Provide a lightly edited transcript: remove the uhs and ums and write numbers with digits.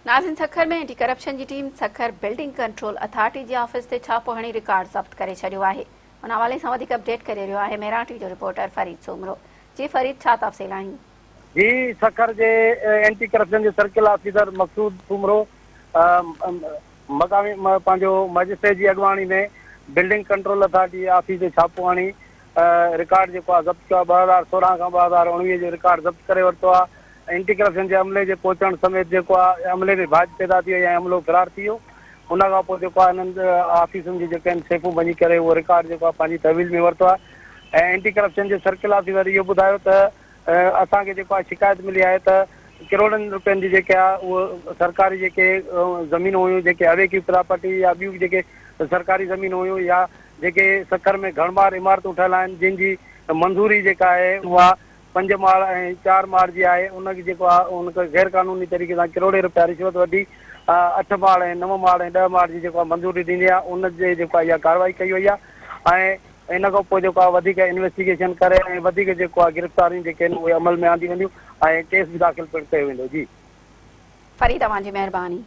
नाज़िन सखर में anti corruption की team Sukkur building control authority के ऑफिस से छापो हणी रिकॉर्ड ज़ब्त करे छॾियो आहे। उन हवाले से वधीक अपडेट करे रहियो आहे मेराठी जो रिपोर्टर फरीद सोमरो। जी फरीद, छा तफ़सील आहिनि? जी, सखर के एंटी करप्शन के सर्किल ऑफिसर मकसूद सुमरो मकामी पंहिंजो मजिस्ट्रेट जी अॻुवाणी में बिल्डिंग कंट्रोल अथॉरिटी ऑफिस से छापो हणी रिकॉर्ड जो ज़ब्त किया 2016 का 2019 जो रिकॉर्ड ज़ब्त करे वरितो आहे। एंटी करप्शन के अमले के पहुंचण समेत जो अमले में भाज पैदा थी या अमलो फ़रार थी वियो। उन खां पोइ जेको आहे इन्हनि ऑफिसुनि जी जेके आहिनि सेफूं बनी करे उहो रिकॉर्ड जेको आहे पंहिंजी तहवील में वरितो आहे। ऐं एंटी करप्शन जे सर्किल ऑफिसर इहो ॿुधायो त असांखे जेको आहे शिकायत मिली आहे त करोड़नि रुपयनि जी जेके आहे उहो सरकारी जेके ज़मीनूं हुयूं जेके अवेक्यू प्रॉपर्टी या ॿियूं जेके सरकारी ज़मीन हुयूं या जेके सखर में घणबार इमारतूं ठहियल आहिनि जिन जी मंज़ूरी जेका आहे उहा 5 माड़ ऐं 4 माड़ जी आहे। उनखे जेको आहे उनखे गैर क़ानूनी तरीक़े सां करोड़े रुपया रिश्वत वठी 8 माड़ ऐं 9 माड़ ऐं 10 माड़ जी जेको आहे मंज़ूरी ॾींदी आहे उन जे जेको आहे इहा कार्रवाई कई वई आहे। ऐं इन खां पोइ जेको आहे वधीक इन्वेस्टिगेशन करे ऐं वधीक जेको आहे गिरफ़्तारियूं जेके आहिनि उहे अमल में आंदी वेंदियूं ऐं केस बि दाख़िल पिणु कयो वेंदो। जी फरीद, तव्हांजी महिरबानी।